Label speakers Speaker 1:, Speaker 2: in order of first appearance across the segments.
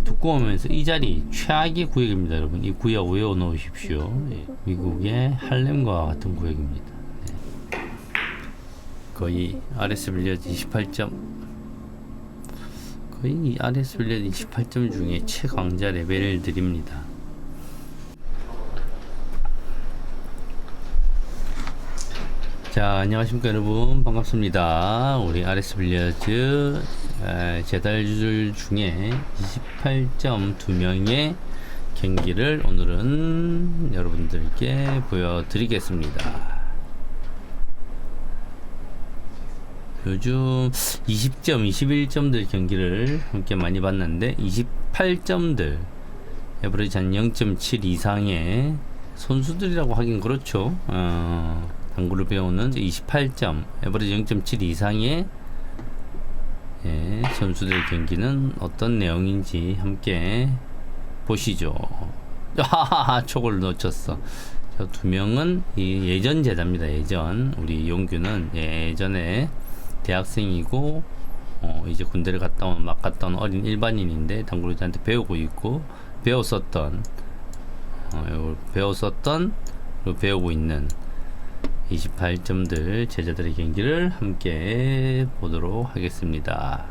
Speaker 1: 두꺼우면서 이 자리 최악의 구역입니다, 여러분. 이 구역 외워 놓으십시오. 예, 미국의 할렘과 같은 구역입니다. 네. 거의 RS 빌리어드 28점, 거의 RS 빌리어드 28점 중에 최강자 레벨들입니다. 자, 안녕하십니까 여러분, 반갑습니다. 우리 RS 빌리어드 재달들 중에 28점 2명의 경기를 오늘은 여러분들께 보여드리겠습니다. 요즘 20점, 21점들 경기를 함께 많이 봤는데 28점들 에버리지 한 0.7 이상의 선수들이라고 하긴 그렇죠. 당구를 배우는 28점, 에버리지 0.7 이상의 선수들 경기는 어떤 내용인지 함께 보시죠. 촉을 놓쳤어. 저 두 명은 이 예전 제자입니다. 예전 우리 용규는 예전에 대학생이고 이제 군대를 막 갔다 온 어린 일반인인데 당구를 저한테 배우고 있고 배웠었던 그리고 배우고 있는 28점들 제자들의 경기를 함께 보도록 하겠습니다.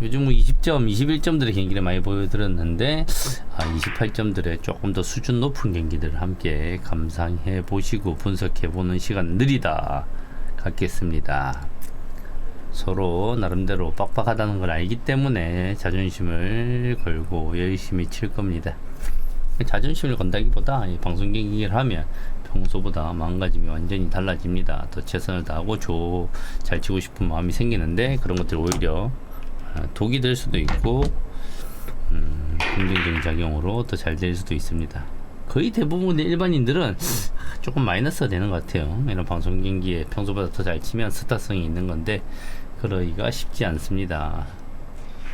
Speaker 1: 요즘 20점, 21점들의 경기를 많이 보여드렸는데 28점들의 조금 더 수준 높은 경기들을 함께 감상해 보시고 분석해 보는 시간 느리다 갖겠습니다. 서로 나름대로 빡빡하다는 걸 알기 때문에 자존심을 걸고 열심히 칠 겁니다. 자존심을 건다기보다 이 방송 경기를 하면 평소보다 마음가짐이 완전히 달라집니다. 더 최선을 다하고 잘 치고 싶은 마음이 생기는데 그런 것들이 오히려 독이 될 수도 있고 긍정적인 작용으로 더 잘 될 수도 있습니다. 거의 대부분의 일반인들은 조금 마이너스가 되는 것 같아요. 이런 방송 경기에 평소보다 더 잘 치면 스타성이 있는 건데 그러기가 쉽지 않습니다.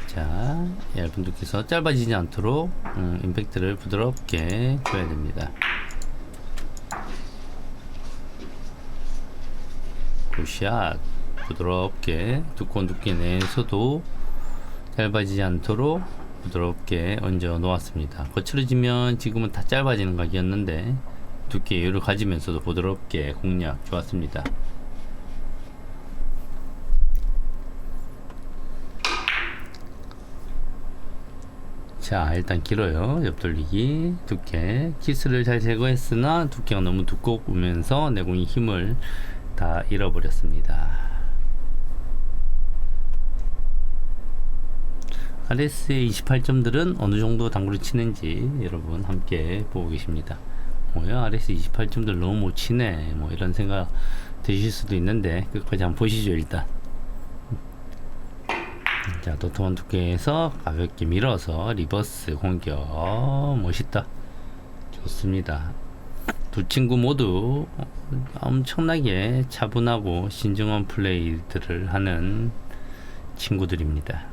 Speaker 1: 자, 얇은 두께서 짧아지지 않도록 임팩트를 부드럽게 줘야 됩니다. 굿샷. 부드럽게 두꺼운 두께 내에서도 짧아지지 않도록 부드럽게 얹어 놓았습니다. 거칠어지면 지금은 다 짧아지는 각이었는데 두께 여유를 가지면서도 부드럽게 공략 좋았습니다. 자, 일단 길어요. 옆돌리기 두께 키스를 잘 제거했으나 두께가 너무 두꺼우면서 내공이 힘을 다 잃어버렸습니다. RS의 28점들은 어느 정도 당구를 치는지 여러분 함께 보고 계십니다. 뭐야, RS 28점들 너무 못 치네, 뭐 이런 생각 드실 수도 있는데 끝까지 한번 보시죠. 일단 자, 도톰한 두께에서 가볍게 밀어서 리버스 공격. 멋있다. 좋습니다. 두 친구 모두 엄청나게 차분하고 신중한 플레이들을 하는 친구들입니다.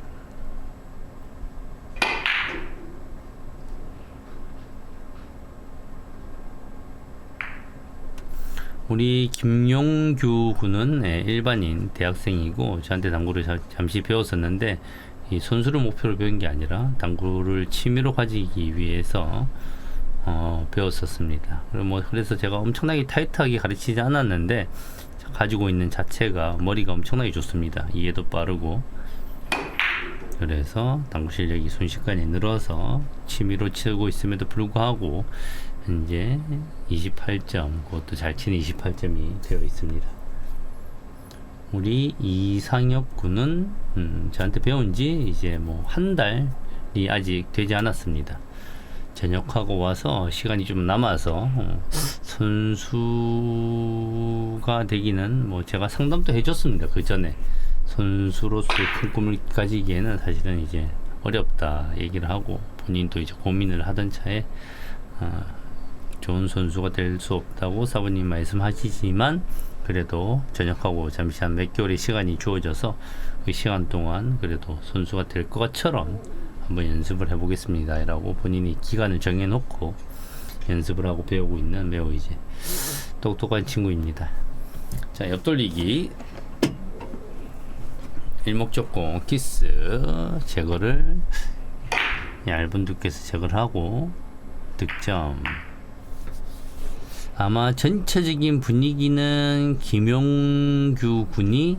Speaker 1: 우리 김용규 군은 일반인 대학생이고 저한테 당구를 잠시 배웠었는데 이 선수를 목표로 배운 게 아니라 당구를 취미로 가지기 위해서 배웠었습니다. 그래서 제가 엄청나게 타이트하게 가르치지 않았는데 가지고 있는 자체가 머리가 엄청나게 좋습니다. 이해도 빠르고 그래서 당구 실력이 순식간에 늘어서 취미로 치고 있음에도 불구하고 현재 28점, 그것도 잘 치는 28점이 되어 있습니다. 우리 이상엽 군은 저한테 배운 지 이제 뭐 한 달이 아직 되지 않았습니다. 전역하고 와서 시간이 좀 남아서 선수가 되기는 뭐 제가 상담도 해줬습니다. 그 전에 선수로서 큰 꿈을 가지기에는 사실은 이제 어렵다 얘기를 하고 본인도 이제 고민을 하던 차에 좋은 선수가 될 수 없다고 사부님 말씀하시지만 그래도 전역하고 잠시 한 몇 개월의 시간이 주어져서 그 시간 동안 그래도 선수가 될 것처럼 한번 연습을 해보겠습니다 라고 본인이 기간을 정해놓고 연습을 하고 배우고 있는 매우 이제 똑똑한 친구입니다. 자, 옆돌리기 일목적공 키스 제거를 얇은 두께에서 제거를 하고 득점. 아마 전체적인 분위기는 김용규 군이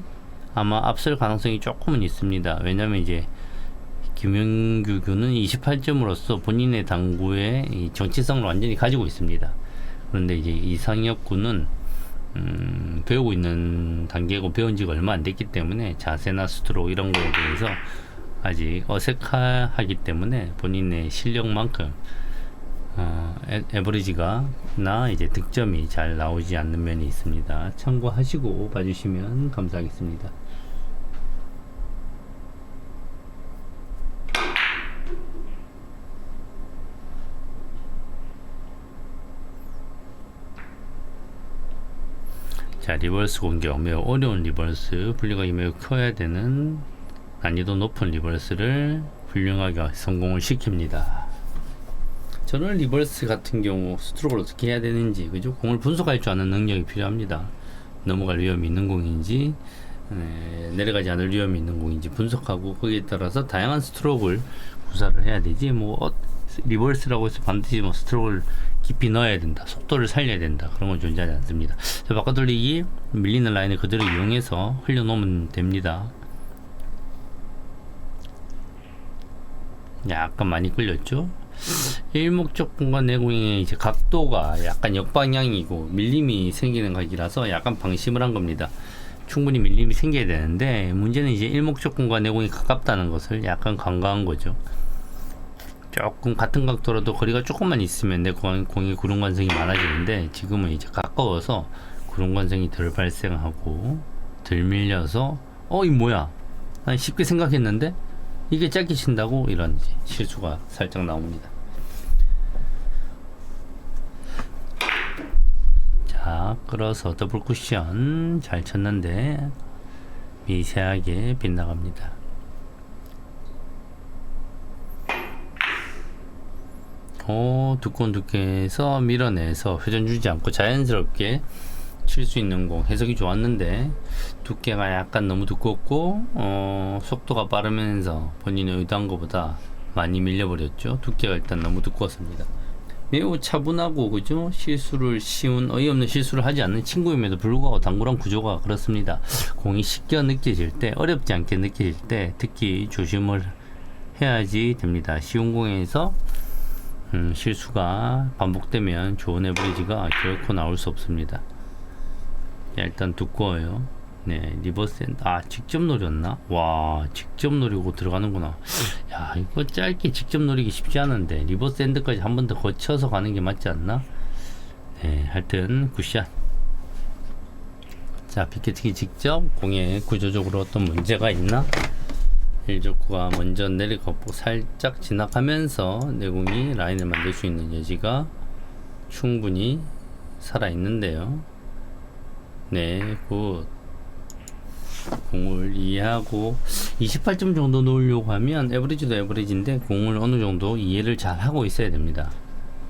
Speaker 1: 아마 앞설 가능성이 조금은 있습니다. 왜냐면 이제 김용규 군은 28점으로서 본인의 당구의 이 정치성을 완전히 가지고 있습니다. 그런데 이제 이상혁 군은 배우고 있는 단계고 배운 지가 얼마 안 됐기 때문에 자세나 스트로크 이런 거에 대해서 아직 어색하기 때문에 본인의 실력만큼 에버리지가 나 이제 득점이 잘 나오지 않는 면이 있습니다. 참고하시고 봐주시면 감사하겠습니다. 자, 리버스 공격 매우 어려운 리버스, 분리각이 매우 커야 되는 난이도 높은 리버스를 훌륭하게 성공을 시킵니다. 저는 리버스 같은 경우 스트로크를 어떻게 해야 되는지, 그죠? 공을 분석할 줄 아는 능력이 필요합니다. 넘어갈 위험이 있는 공인지, 내려가지 않을 위험이 있는 공인지 분석하고 거기에 따라서 다양한 스트로크를 구사를 해야 되지. 리버스라고 해서 반드시 스트로크를 깊이 넣어야 된다, 속도를 살려야 된다, 그런 건 존재하지 않습니다. 자, 바꿔 돌리기, 밀리는 라인을 그대로 이용해서 흘려놓으면 됩니다. 약간 많이 끌렸죠? 일목적 공간 내공의 이제 각도가 약간 역방향이고 밀림이 생기는 각이라서 약간 방심을 한 겁니다. 충분히 밀림이 생겨야 되는데 문제는 이제 일목적 공간 내공이 가깝다는 것을 약간 간과한 거죠. 조금 같은 각도라도 거리가 조금만 있으면 내 공의 구름 관성이 많아지는데 지금은 이제 가까워서 구름 관성이 덜 발생하고 덜 밀려서 이 뭐야, 난 쉽게 생각했는데 이게 짧게 친다고, 이런 실수가 살짝 나옵니다. 자, 끌어서 더블 쿠션 잘 쳤는데 미세하게 빗나갑니다. 두꺼운 두께에서 밀어내서 회전 주지 않고 자연스럽게 칠 수 있는 공, 해석이 좋았는데 두께가 약간 너무 두껍고 속도가 빠르면서 본인이 의도한 것보다 많이 밀려버렸죠. 두께가 일단 너무 두꺼웠습니다. 매우 차분하고, 그죠? 쉬운 어이없는 실수를 하지 않는 친구임에도 불구하고 당구랑 구조가 그렇습니다. 공이 쉽게 느껴질 때, 어렵지 않게 느껴질 때 특히 조심을 해야지 됩니다. 쉬운 공에서 실수가 반복되면 좋은 에버리지가 결코 나올 수 없습니다. 일단 두꺼워요. 네, 리버스 엔드. 직접 노렸나? 와, 직접 노리고 들어가는구나. 야, 이거 짧게 직접 노리기 쉽지 않은데 리버스 엔드까지 한 번 더 거쳐서 가는 게 맞지 않나? 네, 하여튼 굿샷. 자, 비켓팅이 직접 공에 구조적으로 어떤 문제가 있나? 1족구가 먼저 내려가고 살짝 지나가면서 내공이 라인을 만들 수 있는 여지가 충분히 살아있는데요. 네, 굿. 공을 이해하고 28점 정도 놓으려고 하면 에버리지도 에버리지인데 공을 어느 정도 이해를 잘 하고 있어야 됩니다.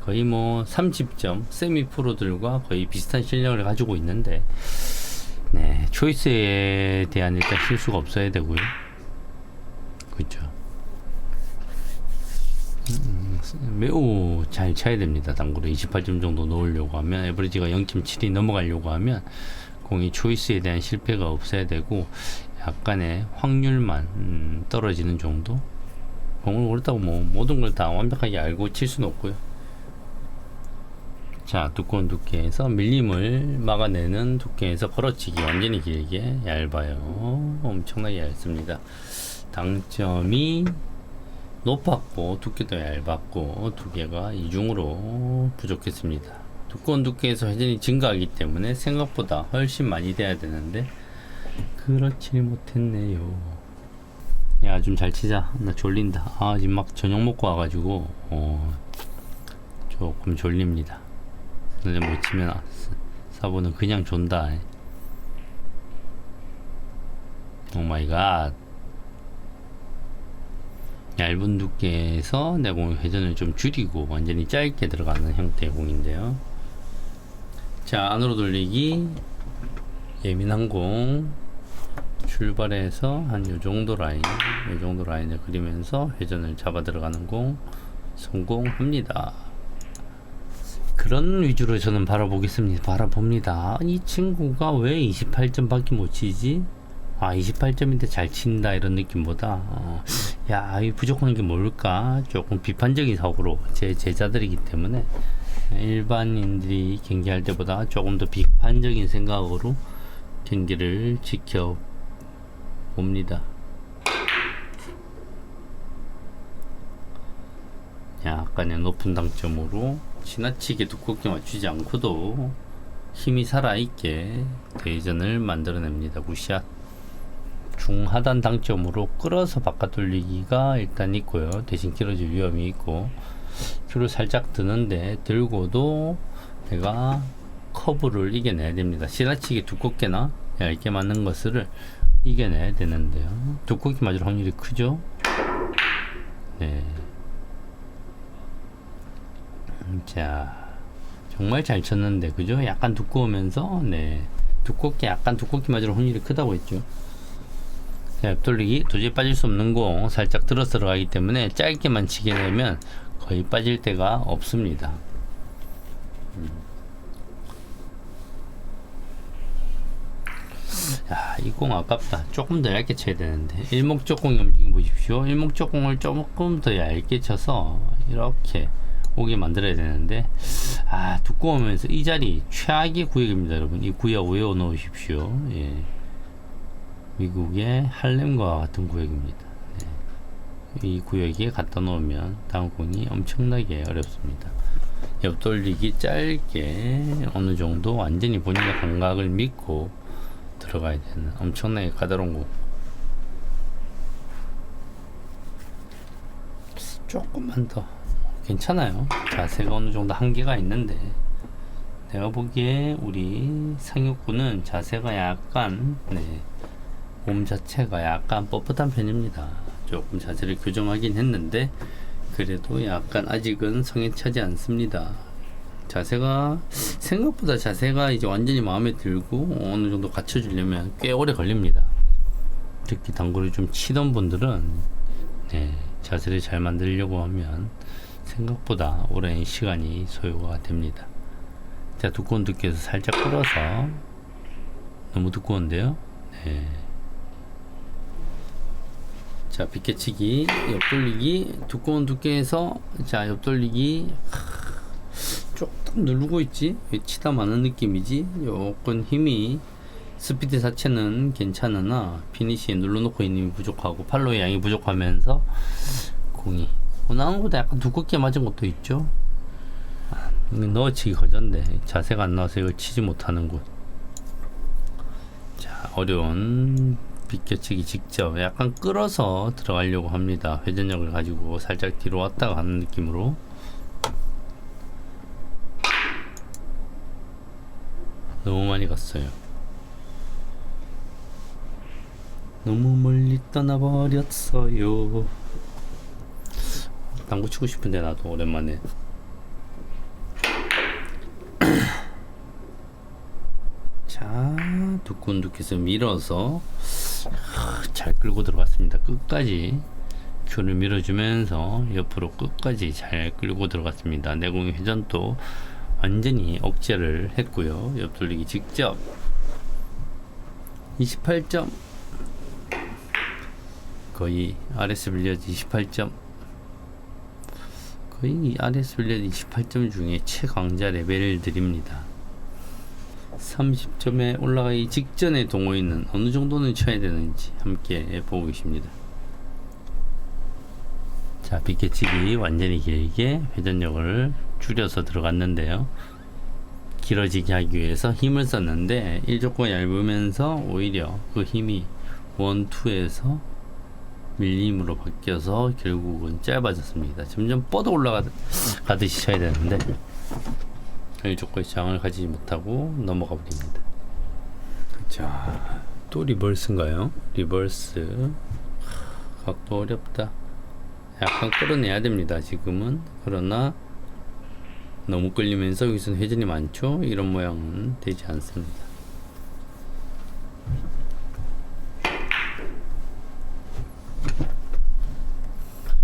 Speaker 1: 거의 30점 세미 프로들과 거의 비슷한 실력을 가지고 있는데, 네, 초이스에 대한 일단 실수가 없어야 되고요. 그렇죠. 매우 잘 쳐야 됩니다. 당구를 28점 정도 놓으려고 하면, 에버리지가 0.7이 넘어가려고 하면 공이 초이스에 대한 실패가 없어야 되고 약간의 확률만 떨어지는 정도. 공을 그렇다고 모든 걸 다 완벽하게 알고 칠 수는 없고요. 자, 두꺼운 두께에서 밀림을 막아내는 두께에서 걸어치기 완전히 길게 얇아요. 엄청나게 얇습니다. 당점이 높았고 두께도 얇았고 두 개가 이중으로 부족했습니다. 두꺼운 두께에서 회전이 증가하기 때문에 생각보다 훨씬 많이 돼야 되는데 그렇지 못했네요. 야, 좀 잘 치자. 나 졸린다. 지금 막 저녁 먹고 와가지고 조금 졸립니다. 근데 못 치면 사보는 그냥 존다. 오 마이 갓. 얇은 두께에서 내 공의 회전을 좀 줄이고 완전히 짧게 들어가는 형태의 공인데요. 자, 안으로 돌리기, 예민한 공, 출발해서 한 요 정도 라인, 요 정도 라인을 그리면서 회전을 잡아 들어가는 공 성공합니다. 그런 위주로 저는 바라봅니다. 이 친구가 왜 28점밖에 못 치지? 28점인데 잘 친다 이런 느낌보다 야, 이 부족한 게 뭘까? 조금 비판적인 사고로 제 제자들이기 때문에 일반인들이 경기할 때보다 조금 더 비판적인 생각으로 경기를 지켜봅니다. 약간의 높은 당점으로 지나치게 두껍게 맞추지 않고도 힘이 살아있게 대전을 만들어냅니다. 굿샷. 중하단 당점으로 끌어서 바깥 돌리기가 일단 있고요. 대신 길어질 위험이 있고 큐를 살짝 드는데 들고도 내가 커브를 이겨내야 됩니다. 지나치게 두껍게나 얇게 맞는 것을 이겨내야 되는데요. 두껍게 맞을 확률이 크죠. 네. 자, 정말 잘 쳤는데 그죠? 약간 두꺼우면서 네, 약간 두껍게 맞을 확률이 크다고 했죠. 자, 옆돌리기 도저히 빠질 수 없는 공 살짝 들어서 들어가기 때문에 짧게만 치게 되면 거의 빠질 데가 없습니다. 야, 이 공 아깝다. 조금 더 얇게 쳐야 되는데. 일목적공의 움직임 보십시오. 일목적공을 조금 더 얇게 쳐서 이렇게 오게 만들어야 되는데 두꺼우면서 이 자리 최악의 구역입니다. 여러분 이 구역 외워 놓으십시오. 예. 미국의 할렘과 같은 구역입니다. 네. 이 구역에 갖다 놓으면 다음 공이 엄청나게 어렵습니다. 옆돌리기 짧게 어느 정도 완전히 본인의 감각을 믿고 들어가야 되는 엄청나게 까다로운 공. 조금만 더 괜찮아요. 자세가 어느 정도 한계가 있는데 내가 보기에 우리 상혁군은 자세가 약간 몸 자체가 약간 뻣뻣한 편입니다. 조금 자세를 교정하긴 했는데 그래도 약간 아직은 성에 차지 않습니다. 자세가 생각보다 자세가 이제 완전히 마음에 들고 어느 정도 갖춰주려면 꽤 오래 걸립니다. 특히 당구를 좀 치던 분들은 자세를 잘 만들려고 하면 생각보다 오랜 시간이 소요가 됩니다. 자, 두꺼운 두께에서 살짝 끌어서 너무 두꺼운데요. 네. 자, 빗개치기, 옆돌리기, 두꺼운 두께에서 자, 옆돌리기 조금 누르고 있지? 왜 치다 마는 느낌이지? 조금 힘이 스피드 자체는 괜찮으나 피니시에 눌러놓고 있는 힘이 부족하고 팔로의 양이 부족하면서 공이 나온 것보다 약간 두껍게 맞은 것도 있죠. 넣어치기 거전데 자세가 안 나와서 이걸 치지 못하는 곳. 자, 어려운 빗겨치기 직접 약간 끌어서 들어가려고 합니다. 회전력을 가지고 살짝 뒤로 왔다가 하는 느낌으로. 너무 많이 갔어요. 너무 멀리 떠나버렸어요. 당구 치고 싶은데 나도 오랜만에. 자, 두꺼운 두께서 밀어서 잘 끌고 들어갔습니다. 끝까지 큐를 밀어주면서 옆으로 끝까지 잘 끌고 들어갔습니다. 내공의 회전도 완전히 억제를 했고요. 옆돌리기 직접 28점, 거의 RS 빌리어드 28점, 거의 RS 빌리어드 28점 중에 최강자 레벨들입니다. 30점에 올라가기 직전에 동호인은 어느 정도는 쳐야 되는지 함께 보고 계십니다. 자, 빗개치기 완전히 길게 회전력을 줄여서 들어갔는데요. 길어지게 하기 위해서 힘을 썼는데 1조건 얇으면서 오히려 그 힘이 1, 2에서 밀림으로 바뀌어서 결국은 짧아졌습니다. 점점 뻗어 올라가듯이 쳐야 되는데 1조건의 저항을 가지지 못하고 넘어가 버립니다. 자, 또 리버스인가요? 리버스 각도 어렵다. 약간 끌어내야 됩니다. 지금은. 그러나 너무 끌리면서 여기서 회전이 많죠. 이런 모양은 되지 않습니다.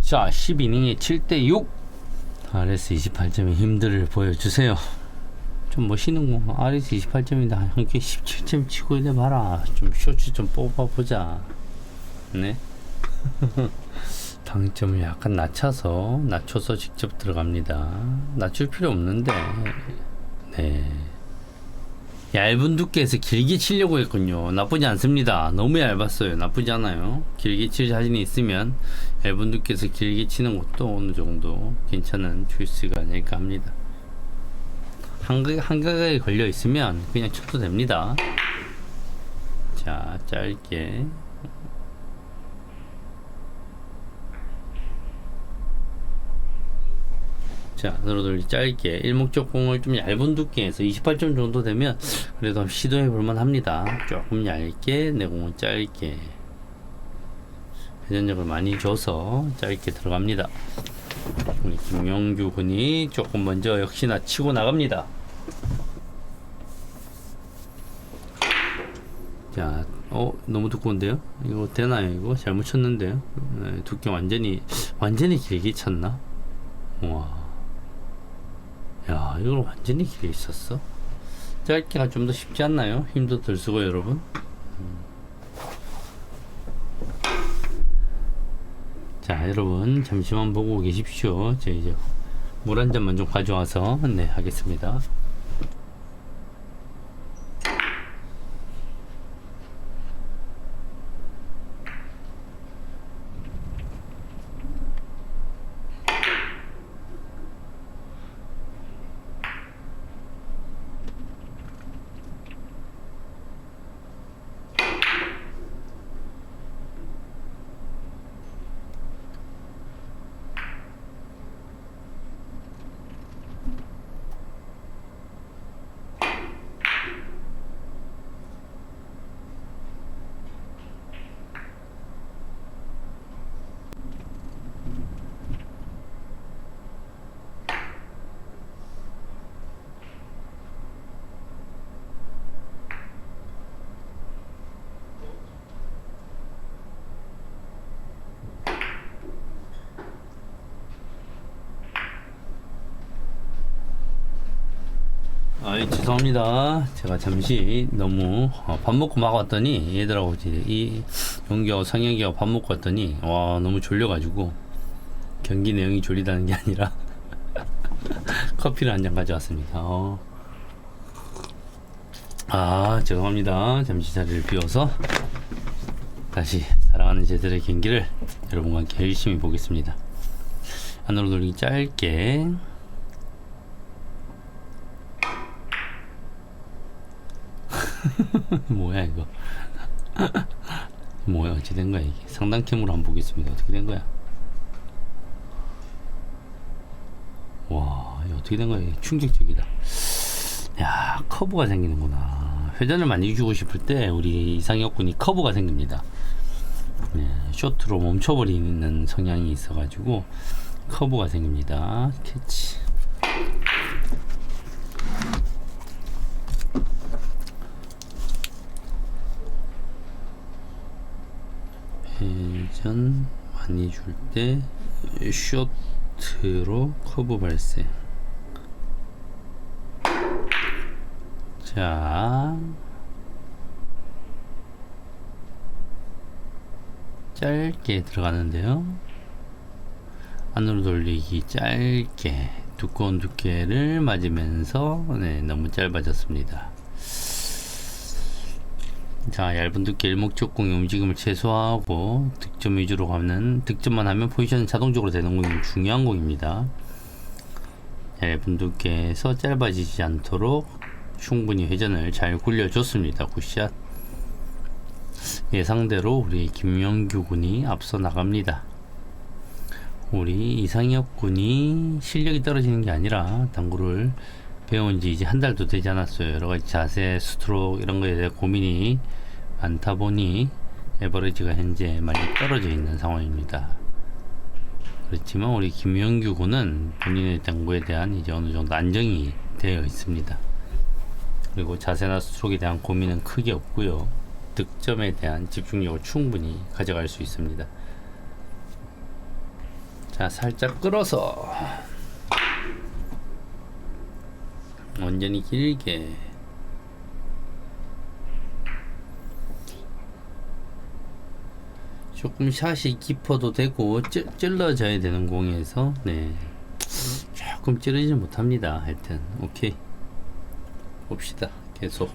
Speaker 1: 자, 10이닝에 7대6. RS 28점의 힘들을 보여주세요. 좀 멋있는 거. RS 28점이다. 함께 17점 치고 이래 봐라. 좀 쇼츠 좀 뽑아보자. 네. 당점을 약간 낮춰서 직접 들어갑니다. 낮출 필요 없는데. 네. 얇은 두께에서 길게 치려고 했군요. 나쁘지 않습니다. 너무 얇았어요. 나쁘지 않아요. 길게 칠 자신이 있으면 얇은 두께에서 길게 치는 것도 어느 정도 괜찮은 초이스가 아닐까 합니다. 한가닥에 걸려 있으면 그냥 쳐도 됩니다. 자, 짧게. 자, 너로들 짧게 일목적 공을 좀 얇은 두께에서 28점 정도 되면 그래도 한번 시도해 볼만 합니다. 조금 얇게 내 공은 짧게 회전력을 많이 줘서 짧게 들어갑니다. 우리 김명규 군이 조금 먼저 역시나 치고 나갑니다. 자, 너무 두꺼운데요? 이거 되나요? 이거 잘못 쳤는데요? 네, 두께 완전히 길게 쳤나? 우와. 야, 이걸 완전히 길게 있었어? 짧게가 좀 더 쉽지 않나요? 힘도 덜 쓰고 여러분. 자, 여러분 잠시만 보고 계십시오. 제가 이제 물 한 잔만 좀 가져와서 네 하겠습니다. 죄송합니다. 제가 잠시 너무 밥 먹고 막 왔더니 얘들하고 이제 이 용기하고 상혁이하고 밥 먹고 왔더니 와 너무 졸려가지고 경기 내용이 졸리다는 게 아니라 커피를 한 잔 가져왔습니다. 죄송합니다. 잠시 자리를 비워서 다시 사랑하는 제들의 경기를 여러분과 함께 열심히 보겠습니다. 안으로 돌리기 짧게. 뭐야 이거. 뭐야 어찌 된 거야 이게. 상단캠으로 한번 보겠습니다. 어떻게 된 거야. 와 이거 어떻게 된 거야. 이게 충격적이다. 야 커브가 생기는구나. 회전을 많이 주고 싶을 때 우리 이상혁 군이 커브가 생깁니다. 네, 쇼트로 멈춰버리는 성향이 있어가지고 커브가 생깁니다. 캐치. 회전 많이 줄 때 쇼트로 커브 발생. 자 짧게 들어가는데요. 안으로 돌리기 짧게. 두꺼운 두께를 맞으면서 네, 너무 짧아졌습니다. 자, 얇은 두께 일목적공의 움직임을 최소화하고 득점 위주로 가는, 득점만 하면 포지션은 자동적으로 되는 공이 중요한 공입니다. 얇은 두께에서 짧아지지 않도록 충분히 회전을 잘 굴려줬습니다. 굿샷. 예상대로 우리 김명규 군이 앞서 나갑니다. 우리 이상혁 군이 실력이 떨어지는 게 아니라 당구를 배운 지 이제 한 달도 되지 않았어요. 여러 가지 자세, 스트로크 이런 거에 대해 고민이 많다 보니 에버리지가 현재 많이 떨어져 있는 상황입니다. 그렇지만 우리 김명규 군은 본인의 당구에 대한 이제 어느 정도 안정이 되어 있습니다. 그리고 자세나 스트로크에 대한 고민은 크게 없고요. 득점에 대한 집중력을 충분히 가져갈 수 있습니다. 자, 살짝 끌어서 완전히 길게 조금 샷이 깊어도 되고 찔러져야 되는 공에서 네 조금 찌르지 못합니다. 하여튼 오케이 봅시다. 계속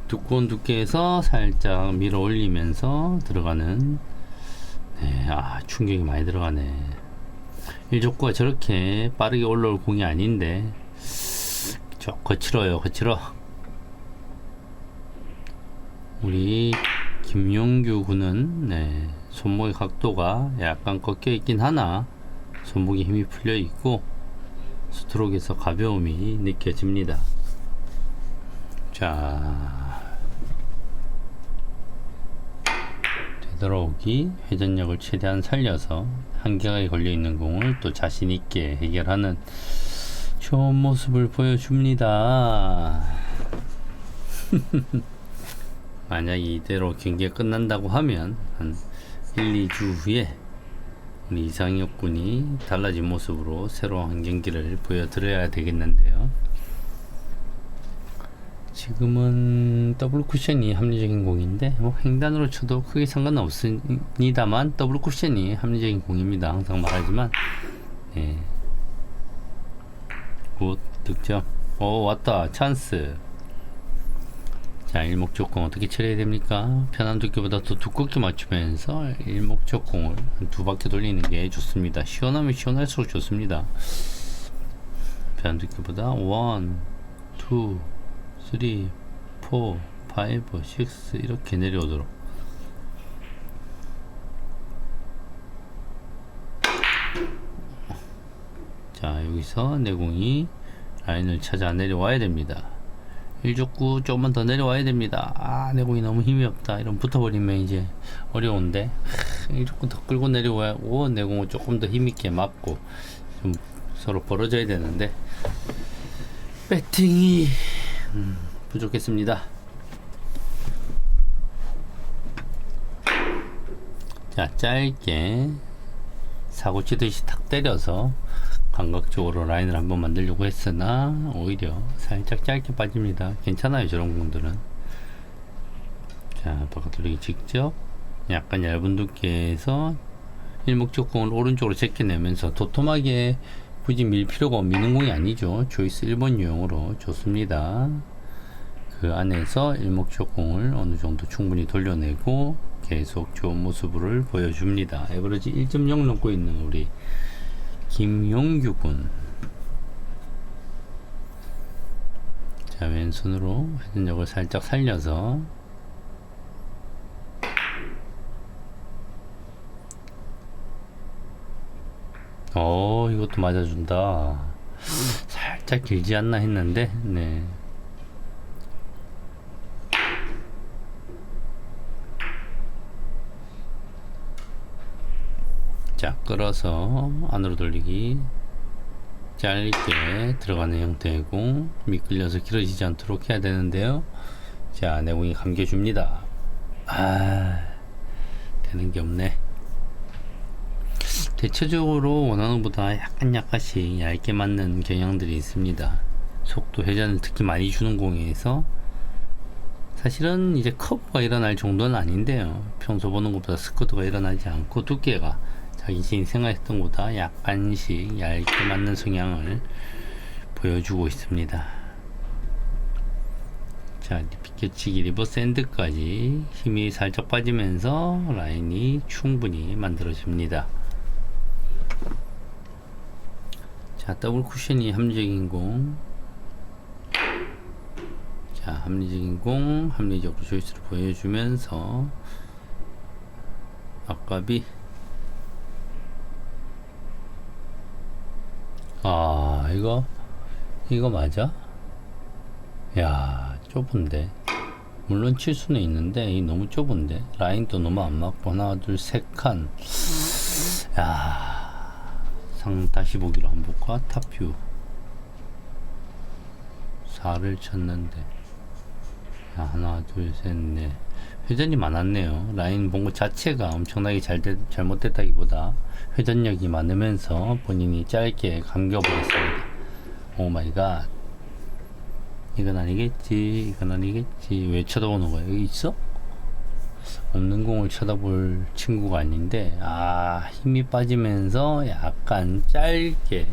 Speaker 1: 두꺼운 두께에서 살짝 밀어 올리면서 들어가는 네, 충격이 많이 들어가네. 일족구가 저렇게 빠르게 올라올 공이 아닌데 거칠어요. 거칠어. 우리 김용규 군은 네, 손목의 각도가 약간 꺾여 있긴 하나 손목에 힘이 풀려 있고 스트로크에서 가벼움이 느껴집니다. 자, 되돌아오기 회전력을 최대한 살려서 한계가 걸려 있는 공을 또 자신 있게 해결하는 좋은 모습을 보여줍니다. 만약 이대로 경기가 끝난다고 하면 한 1, 2주 후에 우리 이상혁 군이 달라진 모습으로 새로운 경기를 보여드려야 되겠는데요. 지금은 더블 쿠션이 합리적인 공인데 뭐 횡단으로 쳐도 크게 상관은 없습니다만 더블 쿠션이 합리적인 공입니다. 항상 말하지만 네. 굿 득점. 오 왔다 찬스. 자 일목적공 어떻게 처리해야 됩니까? 편한 두께보다 더 두껍게 맞추면서 일목적공을 두 바퀴 돌리는 게 좋습니다. 시원하면 시원할수록 좋습니다. 편한 두께보다 1, 2 3, 4, 5, 6 이렇게 내려오도록. 자 여기서 내공이 라인을 찾아 내려와야 됩니다. 일족구 조금만 더 내려와야 됩니다. 내공이 너무 힘이 없다. 이런 붙어버리면 이제 어려운데 일족구 더 끌고 내려와고 내공을 조금 더 힘있게 맞고 좀 서로 벌어져야 되는데 배팅이 부족했습니다. 자 짧게 사고 치듯이 탁 때려서 감각적으로 라인을 한번 만들려고 했으나 오히려 살짝 짧게 빠집니다. 괜찮아요 저런 공들은. 자 바깥 돌리기 직접 약간 얇은 두께에서 일목적공을 오른쪽으로 제껴내면서 도톰하게 굳이 밀 필요가 미는 공이 아니죠. 조이스 1번 유형으로 좋습니다. 그 안에서 일목적공을 어느 정도 충분히 돌려내고 계속 좋은 모습을 보여줍니다. 에버리지 1.0 넘고 있는 우리 김용규 군. 자 왼손으로 회전력을 살짝 살려서 이것도 맞아준다. 살짝 길지 않나 했는데 네. 자 끌어서 안으로 돌리기 짧게 들어가는 형태의 공 미끌려서 길어지지 않도록 해야 되는데요. 자 내공이 감겨줍니다. 되는 게 없네. 대체적으로 원하는 것보다 약간씩 얇게 맞는 경향들이 있습니다. 속도 회전을 특히 많이 주는 공에서 사실은 이제 커브가 일어날 정도는 아닌데요. 평소 보는 것보다 스쿼트가 일어나지 않고 두께가 자신이 생각했던 것보다 약간씩 얇게 맞는 성향을 보여주고 있습니다. 자 비껴치기 리버스 핸드까지 힘이 살짝 빠지면서 라인이 충분히 만들어집니다. 자 더블 쿠션이 합리적인 공. 자 합리적인 공 합리적으로 조이스를 보여주면서 앞갑이 이거 맞아? 야 좁은데. 물론 칠 수는 있는데 이 너무 좁은데 라인도 너무 안 맞고 하나 둘 셋 칸. 야 상 다시 보기로 한번 볼까? 탑뷰 4를 쳤는데. 자, 하나, 둘, 셋, 넷. 회전이 많았네요. 라인 본 것 자체가 엄청나게 잘못됐다기보다 회전력이 많으면서 본인이 짧게 감겨버렸습니다. 오 마이 갓. 이건 아니겠지. 이건 아니겠지. 왜 쳐다보는 거야? 여기 있어? 없는 공을 쳐다볼 친구가 아닌데, 힘이 빠지면서 약간 짧게,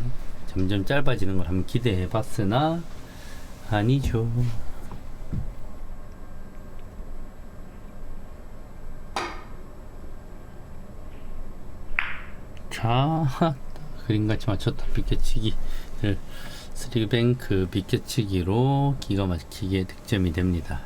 Speaker 1: 점점 짧아지는 걸 한번 기대해 봤으나, 아니죠. 자, 그림같이 맞췄다. 비껴치기를 3뱅크 비껴치기로 기가 막히게 득점이 됩니다.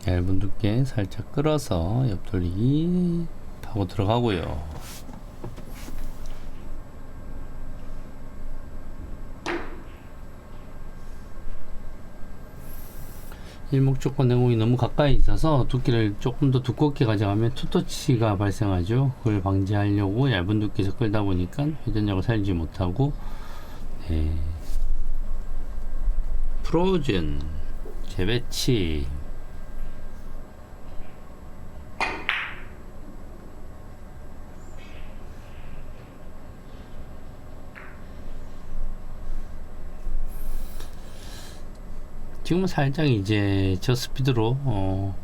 Speaker 1: 얇은 두께 살짝 끌어서 옆돌리기 파고 들어가고요. 일목적과 내공이 너무 가까이 있어서 두께를 조금 더 두껍게 가져가면 투터치가 발생하죠. 그걸 방지하려고 얇은 두께에서 끌다 보니까 회전력을 살지 못하고, 프로즌 재배치. 지금은 살짝 이제 저 스피드로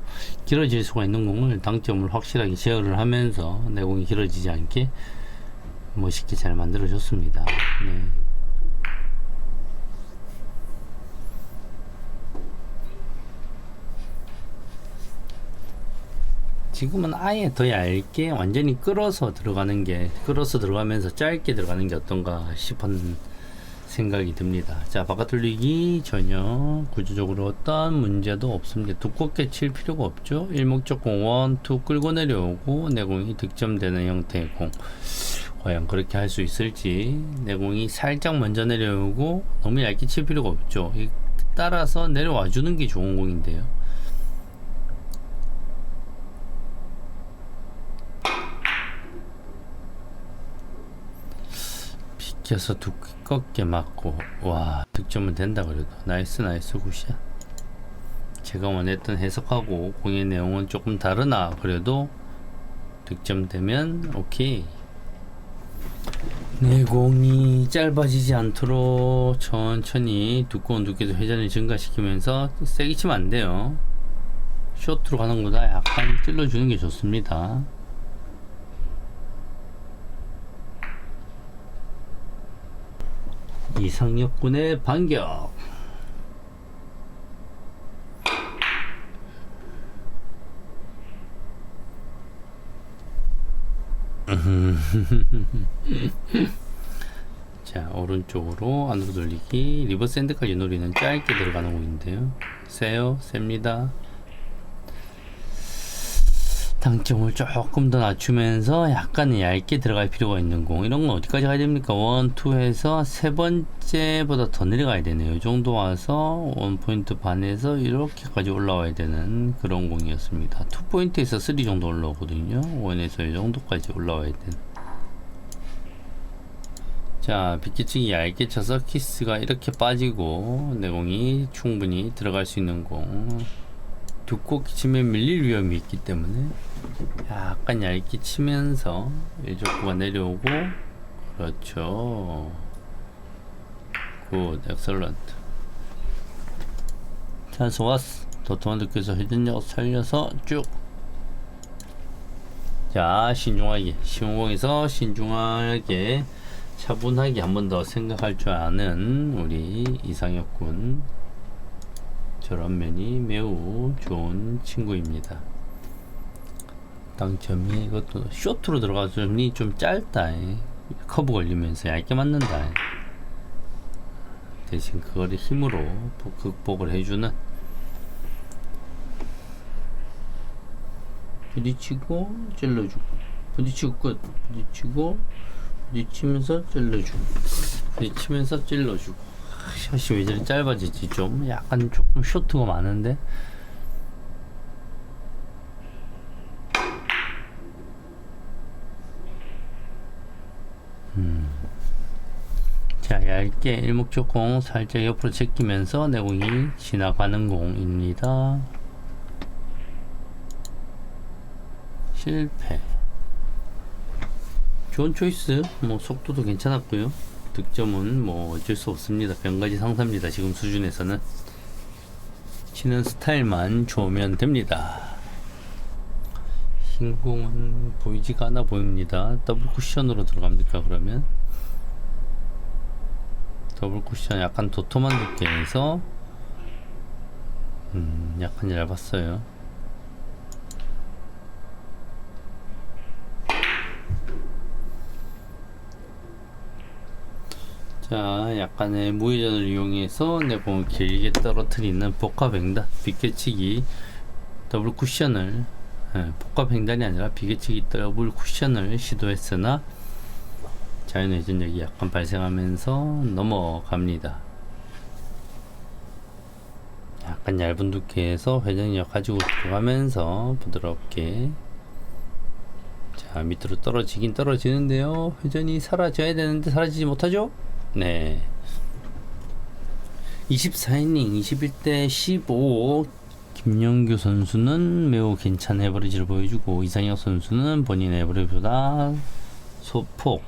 Speaker 1: 길어질 수가 있는 공을 당점을 확실하게 제어를 하면서 내공이 길어지지 않게 멋있게 잘 만들어 줬습니다. 네. 지금은 아예 더 얇게 완전히 끌어서 들어가면서 짧게 들어가는 게 어떤가 싶은 생각이 듭니다. 자, 바깥 돌리기 전혀 구조적으로 어떤 문제도 없습니다. 두껍게 칠 필요가 없죠. 일목적 공 1, 2 끌고 내려오고 내공이 득점되는 형태의 공. 과연 그렇게 할 수 있을지. 내공이 살짝 먼저 내려오고 너무 얇게 칠 필요가 없죠. 따라서 내려와 주는 게 좋은 공인데요. 비껴서 두껍게 맞고, 와, 득점은 된다. 그래도 나이스 굿이야. 제가 원했던 해석하고 공의 내용은 조금 다르나 그래도 득점되면 오케이. 내공이 짧아지지 않도록 천천히 두꺼운 두께도 회전을 증가시키면서 세게 치면 안 돼요. 쇼트로 가는 것보다 약간 찔러주는 게 좋습니다. 이상혁군의 반격. 자, 오른쪽으로 안으로 돌리기. 리버스 핸드까지 노리는 짧게 들어가는 공인데요. 셉니다. 당점을 조금 더 낮추면서 약간 얇게 들어갈 필요가 있는 공. 이런 건 어디까지 가야 됩니까? 1, 2 해서 세 번째보다 더 내려가야 되네요. 이 정도 와서 1포인트 반에서 이렇게까지 올라와야 되는 그런 공이었습니다. 2포인트에서 3 정도 올라오거든요. 1에서 이 정도까지 올라와야 되는. 자, 비껴치기 얇게 쳐서 키스가 이렇게 빠지고 내공이 충분히 들어갈 수 있는 공. 두껍게 치면 밀릴 위험이 있기 때문에 약간 얇게 치면서 일족구가 내려오고, 그렇죠. 굿, 엑설런트. 자, 좋았어. 도톰한 두께에서 회전력 살려서 쭉. 자, 신중하게, 쉬운 공에서 신중하게 차분하게 한 번 더 생각할 줄 아는 우리 이상혁 군. 저런 면이 매우 좋은 친구입니다. 당점이 이것도 쇼트로 들어가서니 좀 짧다. 커브 걸리면서 얇게 맞는다. 대신 그거를 힘으로 극복을 해주는. 부딪히고 찔러주고, 부딪히고 끝, 부딪히면서 찔러주고, 부딪히면서 찔러주고. 샷이 왜 저리 짧아지지? 좀 약간 조금 쇼트가 많은데. 얇게 일목적공 살짝 옆으로 제끼면서 내공이 지나가는 공입니다. 실패. 좋은 초이스. 뭐 속도도 괜찮았고요. 득점은 뭐 어쩔 수 없습니다. 변가지 상사입니다. 지금 수준에서는 치는 스타일만 좋으면 됩니다. 흰 공은 보이지가 않아 보입니다. 더블 쿠션으로 들어갑니까? 그러면 더블 쿠션 약간 도톰한 두께에서 약간 얇았어요. 자, 약간의 무회전을 이용해서 내 공을 길게 떨어뜨리는 복합횡단 비껴치기 더블 쿠션을 복합횡단이 아니라 비껴치기 더블 쿠션을 시도했으나 자연회전력이 약간 발생하면서 넘어갑니다. 약간 얇은 두께에서 회전력 가지고 들어가면서 부드럽게 자 밑으로 떨어지긴 떨어지는데요. 회전이 사라져야 되는데 사라지지 못하죠. 네. 24이닝 21대 15 김영규 선수는 매우 괜찮은 에버리지를 보여주고 이상혁 선수는 본인의 에버리지보다 소폭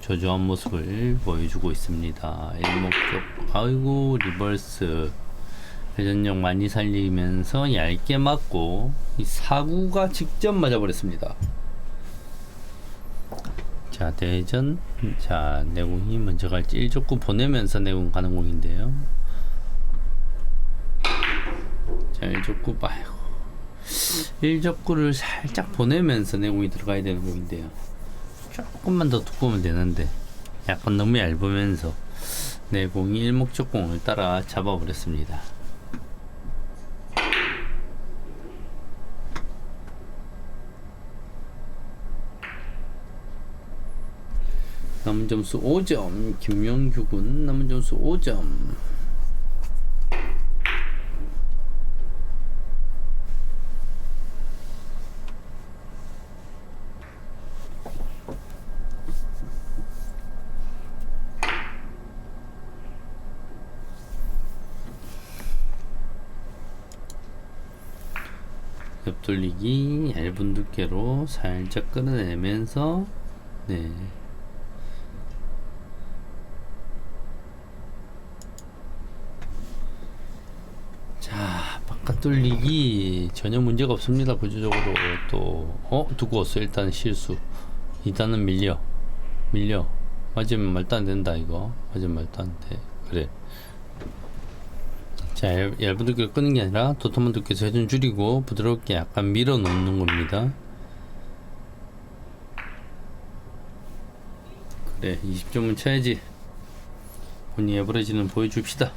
Speaker 1: 저조한 모습을 보여주고 있습니다. 일목적 아이고 리버스 회전력 많이 살리면서 얇게 맞고 이 사구가 직접 맞아버렸습니다. 자 대전 자 내공이 먼저 갈지 1족구 보내면서 내공 가는 공인데요. 자 1족구 아이고 1족구를 살짝 보내면서 내공이 들어가야 되는 공인데요. 조금만 더 두꺼우면 되는데 약간 너무 얇으면서 내공이 일목적공을 따라 잡아버렸습니다. 남은 점수 5점 김명규군 남은 점수 5점. 옆돌리기 얇은 두께로 살짝 끌어내면서 네. 자 바깥 돌리기 전혀 문제가 없습니다. 구조적으로 또 두꺼웠어. 일단 실수 2단은 밀려 맞으면 말도 안 된다. 이거 맞으면 말도 안 돼. 그래 자 얇은 두께를 끄는 게 아니라 도톰한 두께에서 회전 줄이고 부드럽게 약간 밀어 놓는 겁니다. 그래 20점은 쳐야지. 본인 에버리지는 보여줍시다.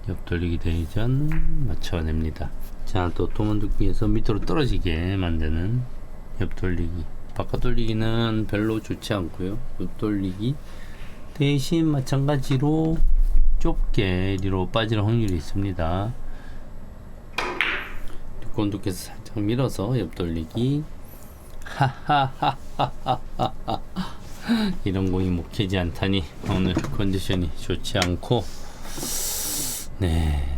Speaker 1: 옆돌리기 대전 맞춰냅니다. 자 도톰한 두께에서 밑으로 떨어지게 만드는 옆돌리기. 바깥 돌리기는 별로 좋지 않고요. 옆돌리기 대신 마찬가지로 좁게 뒤로 빠지는 확률이 있습니다. 두꺼운 두께에서 살짝 밀어서 옆돌리기. 하하하하하하 이런 공이 먹히지 않다니 오늘 컨디션이 좋지 않고 네.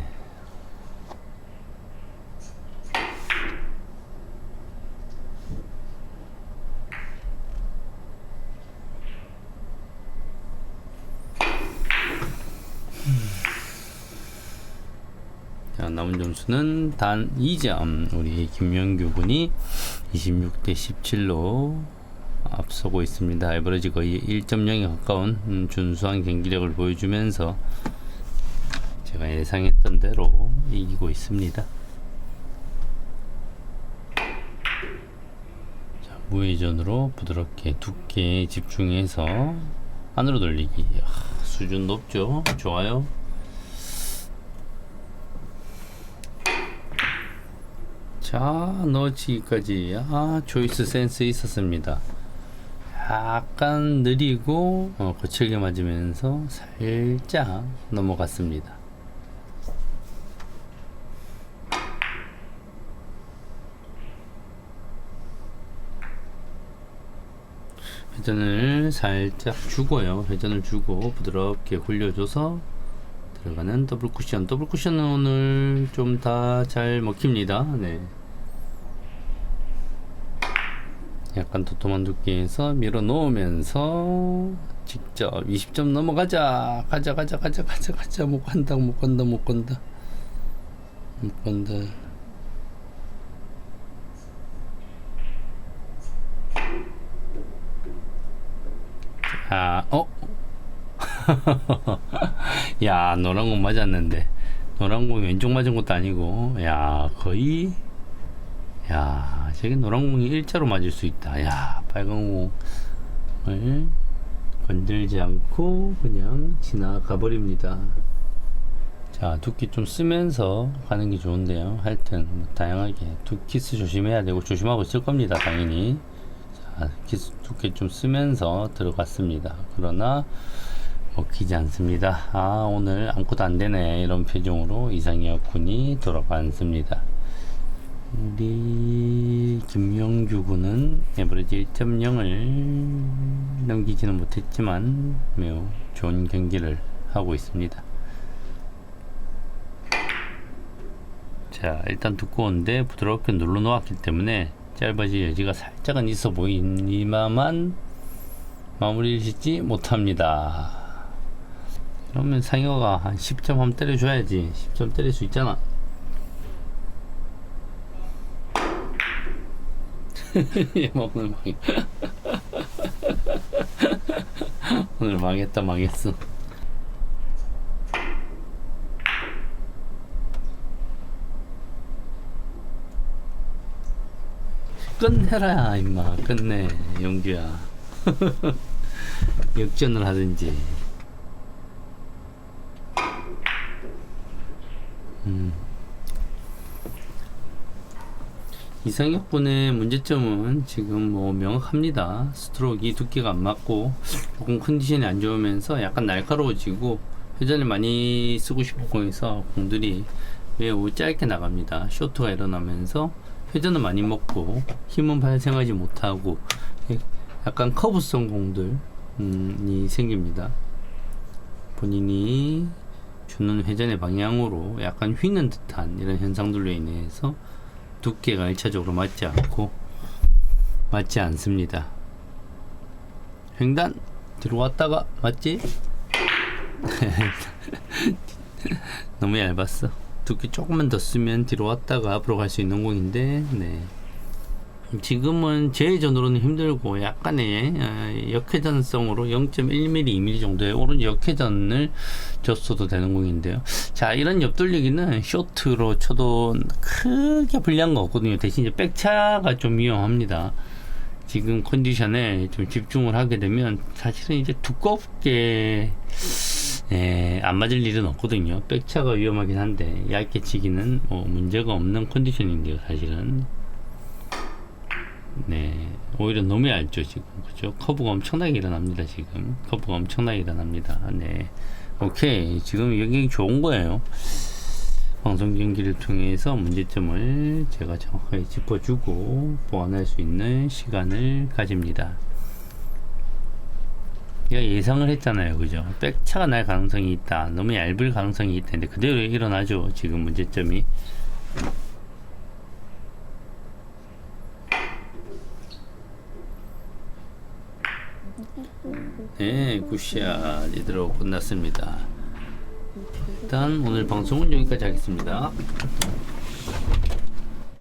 Speaker 1: 자, 남은 점수는 단 2점. 우리 김명규 군이 26대 17로 앞서고 있습니다. 에버리지 거의 1.0에 가까운 준수한 경기력을 보여주면서 제가 예상했던 대로 이기고 있습니다. 자, 무회전으로 부드럽게 두께에 집중해서 안으로 돌리기. 수준 높죠? 좋아요. 자 넣어치기까지 조이스 센스 있었습니다. 약간 느리고 거칠게 맞으면서 살짝 넘어갔습니다. 회전을 살짝 주고요. 회전을 주고 부드럽게 굴려줘서 들어가는 더블 쿠션. 더블 쿠션은 오늘 좀 다 잘 먹힙니다. 네. 약간 도톰한 두께에서 밀어 놓으면서 직접 20점 넘어가자. 가자. 못 간다. 야, 노란 공 맞았는데. 노란 공이 왼쪽 맞은 것도 아니고. 야, 거의. 야, 저기 노란 공이 일자로 맞을 수 있다. 야, 빨간 공을 건들지 않고 그냥 지나가 버립니다. 자, 두께 좀 쓰면서 가는 게 좋은데요. 하여튼 뭐 다양하게 키스 조심해야 되고 조심하고 있을 겁니다. 당연히. 자, 키스 두께 좀 쓰면서 들어갔습니다. 그러나 먹히지 않습니다. 아, 오늘 아무것도 안 되네. 이런 표정으로 이상혁 군이 돌아갔습니다. 우리 김영규 군은 에버리지 1.0을 넘기지는 못했지만 매우 좋은 경기를 하고 있습니다. 자, 일단 두꺼운데 부드럽게 눌러 놓았기 때문에 짧아질 여지가 살짝은 있어 보이니만 마무리를 짓지 못합니다. 그러면 상혁아 한 10점 한번 때려줘야지. 10점 때릴 수 있잖아. 오늘 망했다. 망했어. 끝내라 임마. 끝내 영규야. 역전을 하든지. 이상혁 분의 문제점은 지금 뭐 명확합니다. 스트로크이 두께가 안 맞고 조금 컨디션이 안 좋으면서 약간 날카로워지고 회전을 많이 쓰고 싶고 해서 공들이 매우 짧게 나갑니다. 쇼트가 일어나면서 회전은 많이 먹고 힘은 발생하지 못하고 약간 커브성 공들이 생깁니다. 본인이 주는 회전의 방향으로 약간 휘는 듯한 이런 현상들로 인해서 두께가 1차적으로 맞지 않습니다. 횡단 뒤로 왔다가 맞지? 너무 얇았어. 두께 조금만 더 쓰면 뒤로 왔다가 앞으로 갈 수 있는 공인데, 네. 지금은 제회전으로는 힘들고 약간의 역회전성으로 0.1mm, 2mm 정도의 오른 역회전을 줬어도 되는 공인데요. 자, 이런 옆돌리기는 쇼트로 쳐도 크게 불리한 거 없거든요. 대신 이제 백차가 좀 위험합니다. 지금 컨디션에 좀 집중을 하게 되면 사실은 이제 두껍게 안 맞을 일은 없거든요. 백차가 위험하긴 한데 얇게 치기는 뭐 문제가 없는 컨디션인데요, 사실은. 네, 오히려 너무 얇죠 지금. 그죠? 커브가 엄청나게 일어납니다. 지금 커브가 엄청나게 일어납니다. 네, 오케이. 지금 여기 좋은 거예요. 방송 경기를 통해서 문제점을 제가 정확하게 짚어주고 보완할 수 있는 시간을 가집니다. 예상을 했잖아요. 그죠? 백차가 날 가능성이 있다. 너무 얇을 가능성이 있다. 근데 그대로 일어나죠. 지금 문제점이. 네, 굿샷 이대로 끝났습니다. 일단 오늘 방송은 여기까지 하겠습니다.